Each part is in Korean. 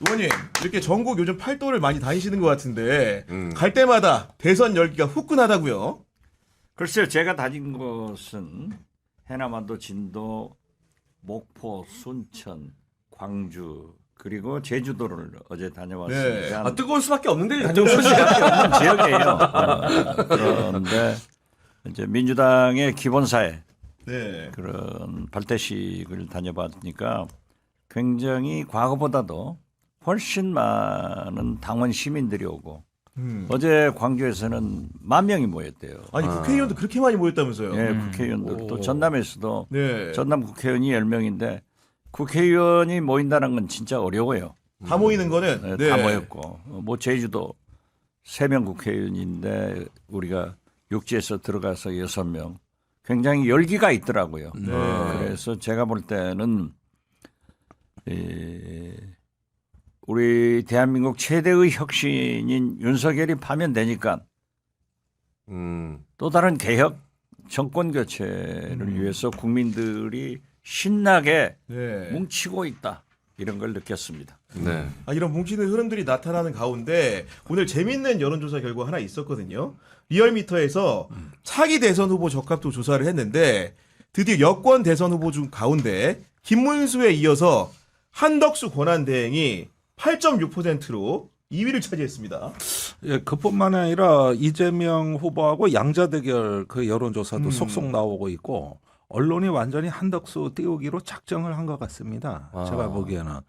의원님 이렇게 전국 요즘 팔도를 많이 다니시는 것 같은데 갈 때마다 대선 열기가 후끈하다고요? 글쎄요, 제가 다닌 곳은 해남반도, 진도, 목포, 순천, 광주 그리고 제주도를 어제 다녀왔습니다. 네. 뜨거울 수밖에 없는 데를 좀 다녀오셨어요. 수밖에 없는 지역이에요. 그런데 이제 민주당의 기본사회 네. 그런 발대식을 다녀봤으니까 굉장히 과거보다도 훨씬 많은 당원 시민들이 오고 어제 광주에서는 10,000명이 모였대요. 아니 국회의원도 그렇게 많이 모였다면서요? 예, 국회의원들 또 전남에서도 네. 전남 국회의원이 10명인데 국회의원이 모인다는 건 진짜 어려워요. 다 모이는 거는 네, 네. 다 모였고 뭐 제주도 3명 국회의원인데 우리가 육지에서 들어가서 6명 굉장히 열기가 있더라고요. 그래서 제가 볼 때는 우리 대한민국 최대의 혁신인 윤석열이 파면되니까 또 다른 개혁 정권 교체를 위해서 국민들이 신나게 네. 뭉치고 있다. 이런 걸 느꼈습니다. 네. 이런 뭉치는 흐름들이 나타나는 가운데 오늘 재밌는 여론조사 결과 하나 있었거든요. 리얼미터에서 차기 대선 후보 적합도 조사를 했는데 드디어 여권 대선 후보 중 가운데 김문수에 이어서 한덕수 권한대행이 8.6%로 2위를 차지했습니다. 예, 그뿐만 아니라 이재명 후보하고 양자 대결 그 여론조사도 속속 나오고 있고 언론이 완전히 한덕수 띄우기로 작정을 한 것 같습니다. 제가 보기에는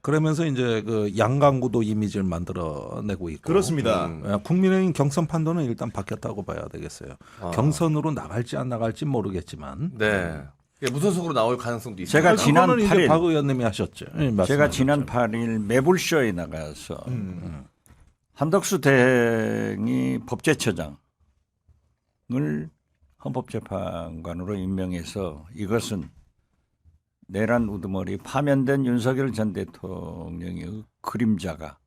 그러면서 이제 그 양강구도 이미지를 만들어내고 있고 그렇습니다. 예, 국민의힘 경선 판도는 일단 바뀌었다고 봐야 되겠어요. 경선으로 나갈지 안 나갈지 모르겠지만 네. 무슨 속으로 나올 가능성도 있어요. 제가 지난 그거는 이제 8일 박 의원님이 하셨죠. 예, 제가 말씀하셨죠. 지난 8일 매불쇼에 나가서 한덕수 대행이 법제처장을 헌법재판관으로 임명해서 이것은 내란 우두머리 파면된 윤석열 전 대통령의 그림자가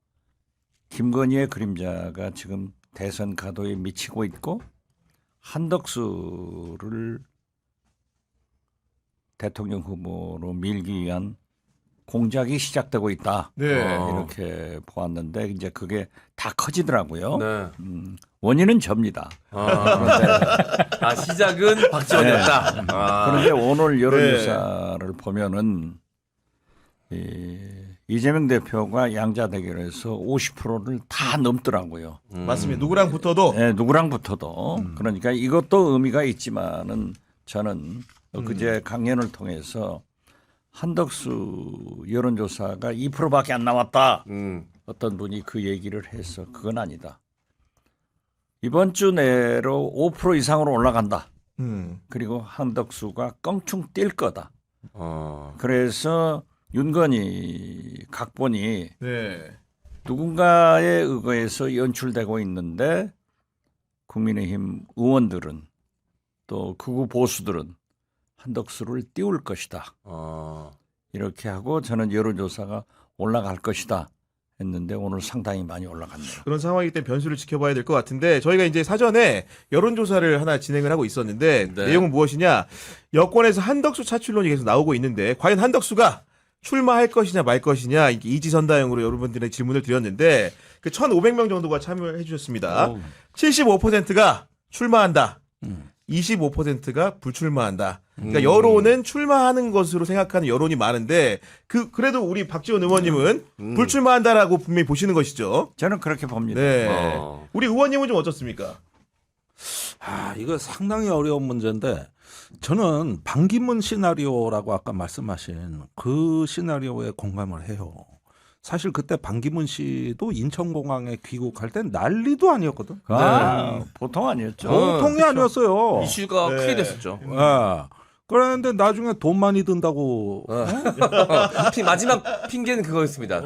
김건희의 그림자가 지금 대선 가도에 미치고 있고 한덕수를 대통령 후보로 밀기 위한 공작이 시작되고 있다. 네. 이렇게 보았는데 이제 그게 다 커지더라고요. 네. 원인은 접니다. 시작은 박지원이었다. 그런데 오늘 여론조사를 보면은 이재명 대표가 양자 대결에서 50%를 다 넘더라고요. 맞습니다. 누구랑 붙어도 네, 누구랑 붙어도 그러니까 이것도 의미가 있지만은 저는 그제 강연을 통해서 한덕수 여론조사가 2%밖에 안 나왔다. 어떤 분이 그 얘기를 해서 그건 아니다. 이번 주 내로 5% 이상으로 올라간다. 그리고 한덕수가 껑충 뛸 거다. 그래서 윤건희 각본이 네. 누군가에 의거해서 연출되고 있는데 국민의힘 의원들은 또 극우 보수들은 한덕수를 띄울 것이다. 이렇게 하고 저는 여론조사가 올라갈 것이다 했는데 오늘 상당히 많이 올라갔네요. 그런 상황이기 때문에 변수를 지켜봐야 될 것 같은데 저희가 이제 사전에 여론조사를 하나 진행을 하고 있었는데 네. 내용은 무엇이냐 여권에서 한덕수 차출론이 계속 나오고 있는데 과연 한덕수가 출마할 것이냐 말 것이냐 이지선다형으로 여러분들의 질문을 드렸는데 그 1,500명 정도가 참여해 주셨습니다. 75%가 출마한다. 25%가 불출마한다. 그러니까 여론은 출마하는 것으로 생각하는 여론이 많은데 그래도 우리 박지원 의원님은 불출마한다라고 분명히 보시는 것이죠. 저는 그렇게 봅니다. 네. 어. 우리 의원님은 좀 어떻습니까? 이거 상당히 어려운 문제인데 저는 반기문 시나리오라고 아까 말씀하신 그 시나리오에 공감을 해요. 사실 그때 반기문 씨도 인천공항에 귀국할 땐 난리도 아니었거든. 보통 아니었죠. 보통이 아니었어요. 이슈가 네. 크게 됐었죠. 예. 그런데 나중에 돈 많이 든다고. 마지막 핑계는 그거였습니다.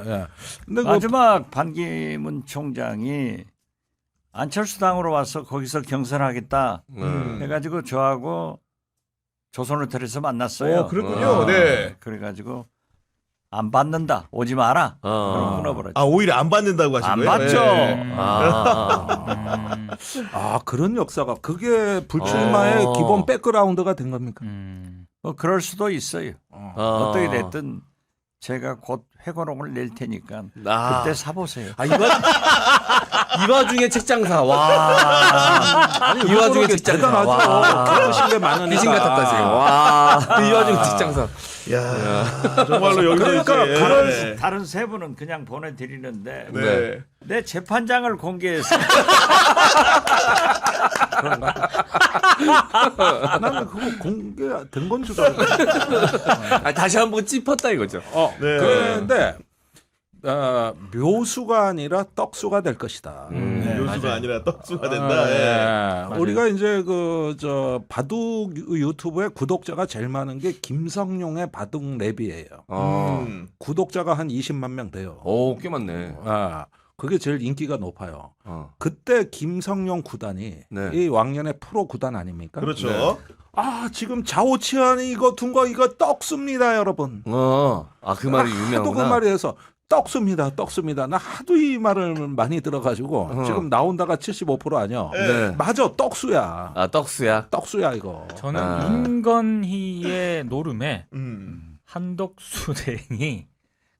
예. 근데 그 마지막 반기문 총장이 안철수 당으로 와서 거기서 경선하겠다 해가지고 저하고 조선호텔에서 만났어요. 그렇군요. 네. 그래가지고 안 받는다. 오지 마라. 그럼 끊어버렸죠. 아 오히려 안 받는다고 하신 안 거예요? 받죠. 네. 그런 역사가 그게 불출마의 기본 백그라운드가 된 겁니까? 뭐 그럴 수도 있어요. 어떻게 됐든 제가 곧 회고록을 낼 테니까 아. 그때 사보세요. 이 와중에 책 장사. 와. 이 와중에 책 장사. 대단하죠. 와. 그러신 게 많으니까. 귀신 같았다 지금. 와. 이 와중에 책 장사. 야, 정말로 여기서 그러니까 이제, 그런 네. 다른 세 분은 그냥 보내드리는데 네. 내 재판장을 공개해서 나는 그거 공개된 건 줄 알고. 아, 다시 한번 찝었다 이거죠. 네. 그런데 묘수가 아니라 떡수가 될 것이다. 묘수가 아니라 떡수가 된다. 예. 네. 우리가 이제 저 바둑 유튜브에 구독자가 제일 많은 게 김성룡의 바둑 랩이에요. 구독자가 한 20만 명 돼요. 오, 꽤 많네. 그게 제일 인기가 높아요. 어. 그때 김성룡 구단이 네. 이 왕년의 프로 구단 아닙니까? 그렇죠. 네. 지금 자오치안이 이거 둔 거 이거 떡수입니다, 여러분. 그 말이 하도 유명하구나. 그 말이 해서 떡수입니다, 떡수입니다. 나 하도 이 말을 많이 들어가지고 지금 나온다가 75% 아니야. 네. 맞아, 떡수야. 아, 떡수야. 떡수야 이거. 저는 아. 윤건희의 노름에 한덕수 대행이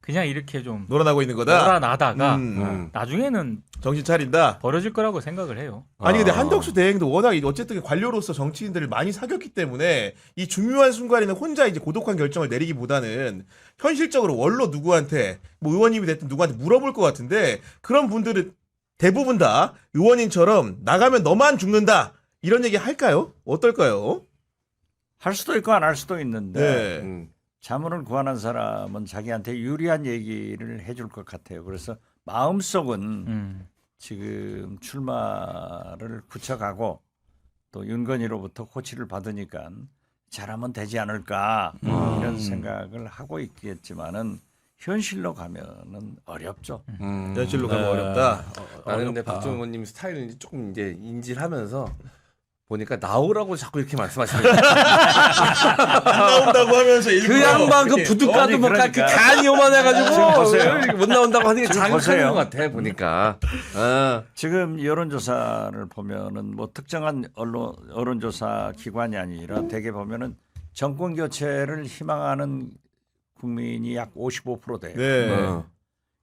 그냥 이렇게 좀 놀아나고 있는 거다. 놀아나다가 음. 나중에는 정신 차린다. 벌어질 거라고 생각을 해요. 아니 근데 한덕수 대행도 워낙 어쨌든 관료로서 정치인들을 많이 사귀었기 때문에 이 중요한 순간에는 혼자 이제 고독한 결정을 내리기보다는 현실적으로 원로 누구한테 뭐 의원님이 됐든 누구한테 물어볼 것 같은데 그런 분들은 대부분 다 의원님처럼 나가면 너만 죽는다 이런 얘기 할까요? 어떨까요? 할 수도 있고 안 할 수도 있는데 네. 자문을 구하는 사람은 자기한테 유리한 얘기를 해줄 것 같아요. 그래서 마음속은 지금 출마를 굳혀가고 또 윤건희로부터 호치를 받으니까 잘하면 되지 않을까 이런 생각을 하고 있겠지만은 현실로 가면은 어렵죠. 현실로 가면 어렵다. 나는 근데 박정희 의원님 스타일을 조금 이제 인지를 하면서 보니까 나오라고 자꾸 이렇게 말씀하시는 거예요. 안 나온다고 하면서 일부러 그 양반 그 이렇게. 부두가도 아니, 뭐 그러니까. 간이 지금 요만해가지고 보세요. 못 나온다고 하는 게 지금 자극하는 보세요. 것 같아 보니까. 지금 여론조사를 보면은 뭐 특정한 여론조사 기관이 아니라 대개 보면은 정권 교체를 희망하는 국민이 약 55% 돼요. 네.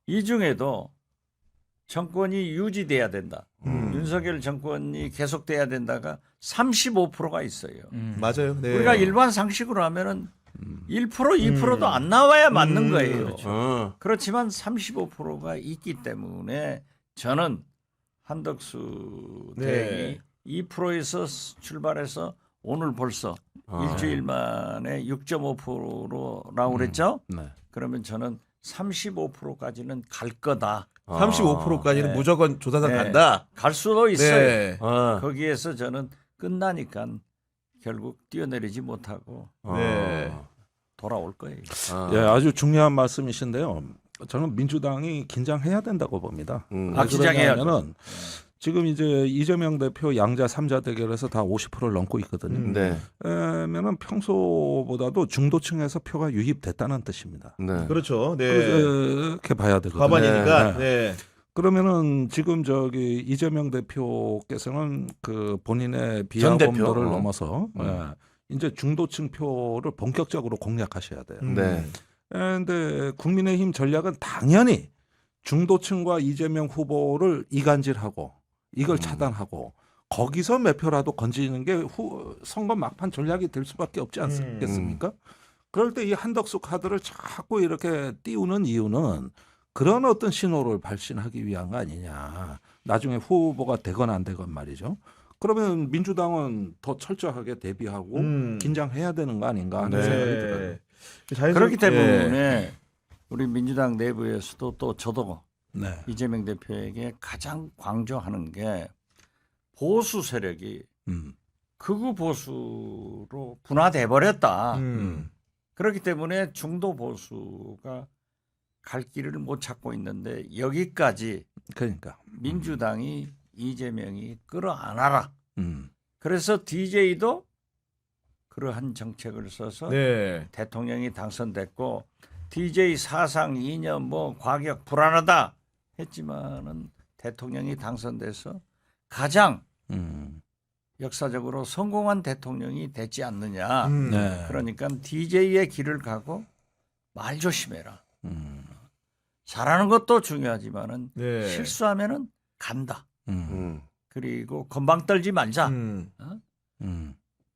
이 중에도 정권이 유지돼야 된다. 윤석열 정권이 계속돼야 된다가 35%가 있어요. 맞아요. 네. 우리가 일반 상식으로 하면은 1% 2%도 안 나와야 맞는 거예요. 그렇지만 35%가 있기 때문에 저는 한덕수 네. 대행이 2%에서 출발해서 오늘 벌써 일주일 만에 6.5%라고 그랬죠? 네. 그러면 저는 35%까지는 갈 거다. 35%까지는 네. 무조건 조사상 네. 간다. 갈 수도 있어요. 네. 거기에서 저는 끝나니까 결국 뛰어내리지 못하고 네. 돌아올 거예요. 예, 아주 중요한 말씀이신데요. 저는 민주당이 긴장해야 된다고 봅니다. 왜 긴장해야죠. 그러냐면은 지금 이제 이재명 대표 양자 3자 대결에서 다 50%를 넘고 있거든요. 네. 그러면은 평소보다도 중도층에서 표가 유입됐다는 뜻입니다. 네. 그렇죠. 네. 그렇게 봐야 되거든요. 과반이니까. 네. 네. 그러면은 지금 저기 이재명 대표께서는 그 본인의 전 대표. 비하범도를 넘어서 이제 중도층 표를 본격적으로 공략하셔야 돼요. 네. 그런데 국민의힘 전략은 당연히 중도층과 이재명 후보를 이간질하고 이걸 차단하고 거기서 몇 표라도 건지는 게 선거 막판 전략이 될 수밖에 없지 않겠습니까? 그럴 때 이 한덕수 카드를 자꾸 이렇게 띄우는 이유는 그런 어떤 신호를 발신하기 위한 거 아니냐. 나중에 후보가 되건 안 되건 말이죠. 그러면 민주당은 더 철저하게 대비하고 긴장해야 되는 거 아닌가 하는 생각이 들어요. 그렇기 때문에 우리 민주당 내부에서도 또 저도 네. 이재명 대표에게 가장 강조하는 게 보수 세력이 극우 보수로 분화돼 버렸다. 그렇기 때문에 중도 보수가 갈 길을 못 찾고 있는데 여기까지 그러니까 민주당이 이재명이 끌어안아라. 음. 그래서 DJ도 그러한 정책을 써서 네. 대통령이 당선됐고 DJ 사상 이념 뭐 과격 불안하다 했지만은 대통령이 당선돼서 가장 역사적으로 성공한 대통령이 됐지 않느냐. 네. 그러니까 DJ의 길을 가고 말 조심해라. 잘하는 것도 중요하지만은 네. 실수하면은 간다. 음. 그리고 건방 떨지 말자. 음.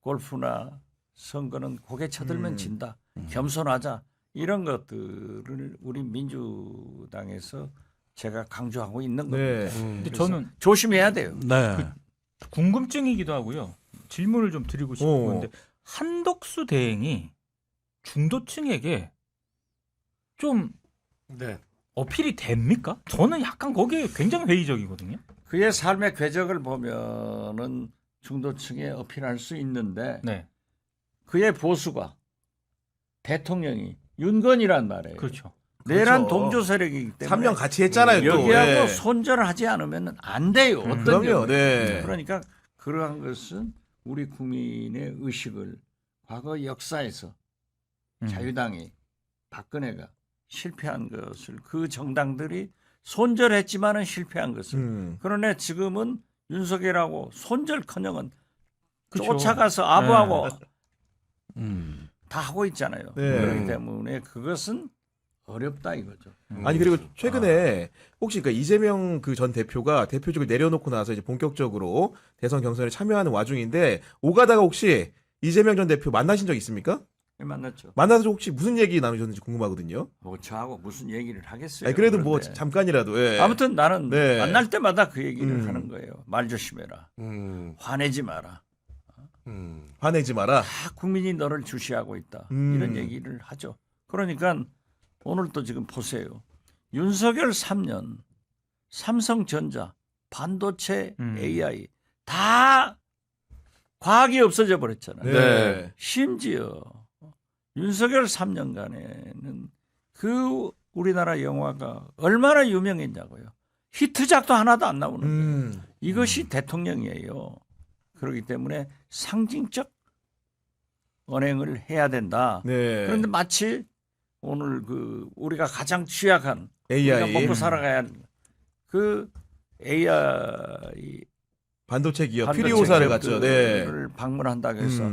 골프나 선거는 고개 쳐들면 음. 진다. 겸손하자. 이런 것들을 우리 민주당에서 제가 강조하고 있는 네. 겁니다. 근데 저는 조심해야 돼요. 네. 궁금증이기도 하고요. 질문을 좀 드리고 싶은데 한덕수 대행이 중도층에게 좀 네. 어필이 됩니까? 저는 약간 거기에 굉장히 회의적이거든요. 그의 삶의 궤적을 보면은 중도층에 어필할 수 있는데 네, 그의 보수가 대통령이 윤건이란 말이에요. 그렇죠. 내란 그렇죠. 동조 세력이기 때문에 3년 같이 했잖아요. 또. 여기하고 네. 손절하지 않으면 안 돼요. 어떤 그럼요. 경우에. 네. 그러니까 그러한 것은 우리 국민의 의식을 과거 역사에서 자유당이 박근혜가 실패한 것을 그 정당들이 손절했지만은 실패한 것을 그러나 지금은 윤석열하고 손절커녕은 그쵸. 쫓아가서 아부하고 음. 다 하고 있잖아요. 네. 그렇기 때문에 그것은 어렵다 이거죠. 아니 그리고 최근에 혹시 그 이재명 그 전 대표가 대표직을 내려놓고 나서 이제 본격적으로 대선 경선에 참여하는 와중인데 오가다가 혹시 이재명 전 대표 만나신 적 있습니까? 만났죠. 만나서 혹시 무슨 얘기 나누셨는지 궁금하거든요. 뭐 저하고 무슨 얘기를 하겠어요. 아니, 그래도 뭐 그런데 잠깐이라도. 예. 아무튼 나는 네. 만날 때마다 그 얘기를 음. 하는 거예요. 말 조심해라. 화내지 마라. 화내지 마라. 다 국민이 너를 주시하고 있다. 음. 이런 얘기를 하죠. 그러니까 오늘 또 지금 보세요. 윤석열 3년, 삼성전자, 반도체, AI 다 과학이 없어져 버렸잖아요. 네. 심지어 윤석열 3년간에는 그 우리나라 영화가 얼마나 유명했냐고요. 히트작도 하나도 안 나오는 거예요. 이것이 대통령이에요. 그렇기 때문에 상징적 언행을 해야 된다. 네. 그런데 마치 오늘 그 우리가 가장 취약한 AI. 우리가 먹고 살아가야 할 그 AI 반도체 기업 반도체 퓨리오사를 갔죠. 네. 기업들을 방문한다고 해서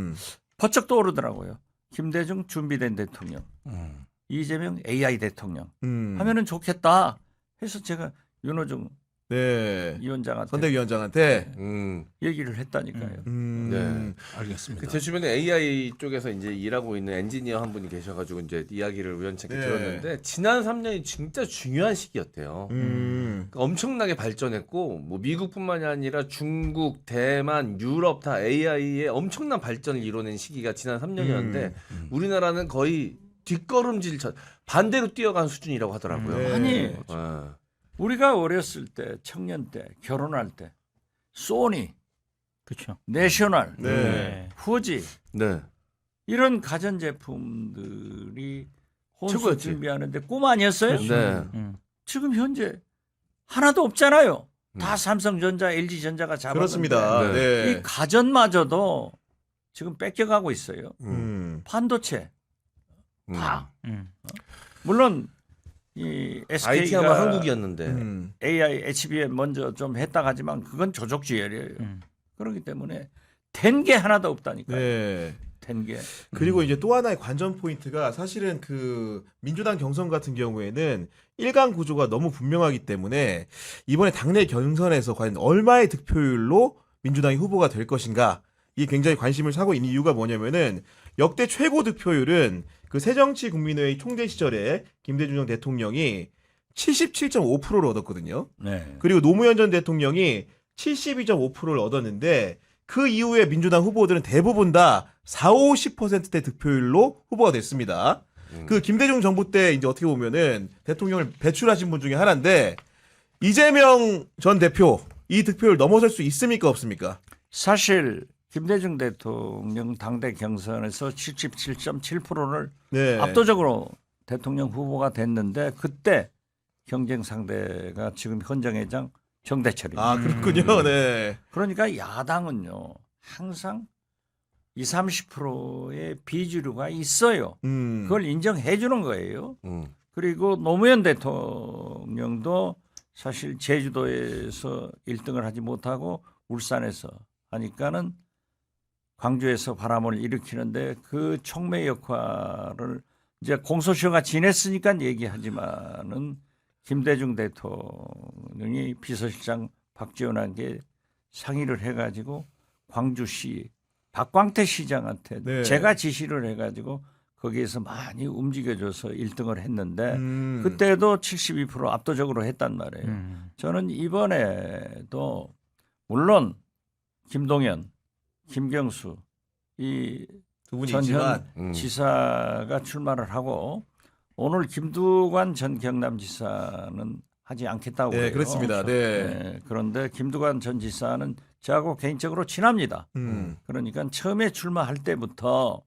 번쩍 떠오르더라고요. 김대중 준비된 대통령, 이재명 AI 대통령 하면은 좋겠다 해서 제가 윤호중 네. 위원장한테 선대위원장한테 얘기를 했다니까요. 네. 알겠습니다. 제 주변에 AI 쪽에서 이제 일하고 있는 엔지니어 한 분이 계셔가지고 이제 이야기를 우연찮게 네. 들었는데 지난 3년이 진짜 중요한 시기였대요. 그러니까 엄청나게 발전했고 뭐 미국뿐만이 아니라 중국, 대만, 유럽 다 AI의 엄청난 발전을 이뤄낸 시기가 지난 3년이었는데 우리나라는 거의 뒷걸음질 반대로 뛰어간 수준이라고 하더라고요. 네. 아니 네. 우리가 어렸을 때 청년 때 결혼할 때 소니, 그렇죠. 내셔널, 네. 후지 네. 이런 가전 제품들이 혼수 최고였지. 준비하는데 꿈 아니었어요? 네. 지금 현재 하나도 없잖아요. 다 삼성전자, LG전자가 잡았는데 그렇습니다. 네. 이 가전마저도 지금 뺏겨가고 있어요. 반도체 다 물론 이 IT 아마 SK가 한국이었는데. AI, HBM 먼저 좀 했다 하지만 그건 조족지열이에요. 그렇기 때문에 된 게 하나도 없다니까요. 네. 된 게. 그리고 이제 또 하나의 관전 포인트가 사실은 그 민주당 경선 같은 경우에는 1강 구조가 너무 분명하기 때문에 이번에 당내 경선에서 과연 얼마의 득표율로 민주당이 후보가 될 것인가 이게 굉장히 관심을 사고 있는 이유가 뭐냐면은 역대 최고 득표율은 그 새정치국민회의 총재 시절에 김대중 전 대통령이 77.5%를 얻었거든요. 네. 그리고 노무현 전 대통령이 72.5%를 얻었는데 그 이후에 민주당 후보들은 대부분 다 40~50%대 득표율로 후보가 됐습니다. 그 김대중 정부 때 이제 어떻게 보면은 대통령을 배출하신 분 중에 하나인데 이재명 전 대표 이 득표율 넘어설 수 있습니까 없습니까? 사실 김대중 대통령 당대 경선에서 77.7%를 네. 압도적으로 대통령 후보가 됐는데 그때 경쟁 상대가 지금 헌정회장 정대철입니다. 아 그렇군요. 네. 그러니까 야당은요 항상 20~30%의 비주류가 있어요. 그걸 인정해 주는 거예요. 그리고 노무현 대통령도 사실 제주도에서 1등을 하지 못하고 울산에서 하니까는 광주에서 바람을 일으키는데 그 촉매 역할을 이제 공소시효가 지냈으니까 얘기하지만은 김대중 대통령이 비서실장 박지원에게 상의를 해가지고 광주시 박광태 시장한테 네. 제가 지시를 해가지고 거기에서 많이 움직여줘서 1등을 했는데 음. 그때도 72% 압도적으로 했단 말이에요. 저는 이번에도 물론 김동연, 김경수 이 두 분이 전현 있지만 지사가 출마를 하고 오늘 김두관 전 경남지사는 하지 않겠다고 네, 해요. 그렇습니다. 네. 그런데 김두관 전 지사는 저하고 개인적으로 친합니다. 음. 그러니까 처음에 출마할 때부터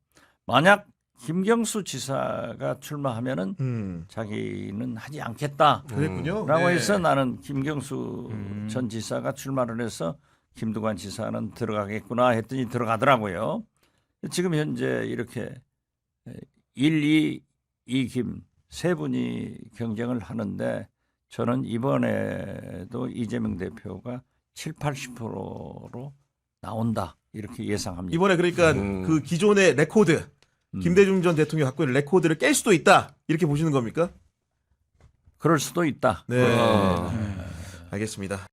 만약 김경수 지사가 출마하면은 자기는 하지 않겠다라고 그랬군요. 네. 해서 나는 김경수 전 지사가 출마를 해서 김두관 지사는 들어가겠구나 했더니 들어가더라고요. 지금 현재 이렇게 1, 2, 2김 세 분이 경쟁을 하는데 저는 이번에도 이재명 대표가 7, 80%로 나온다 이렇게 예상합니다. 이번에 그러니까 그 기존의 레코드 김대중 전 대통령이 갖고 있는 레코드를 깰 수도 있다 이렇게 보시는 겁니까? 그럴 수도 있다. 네. 알겠습니다.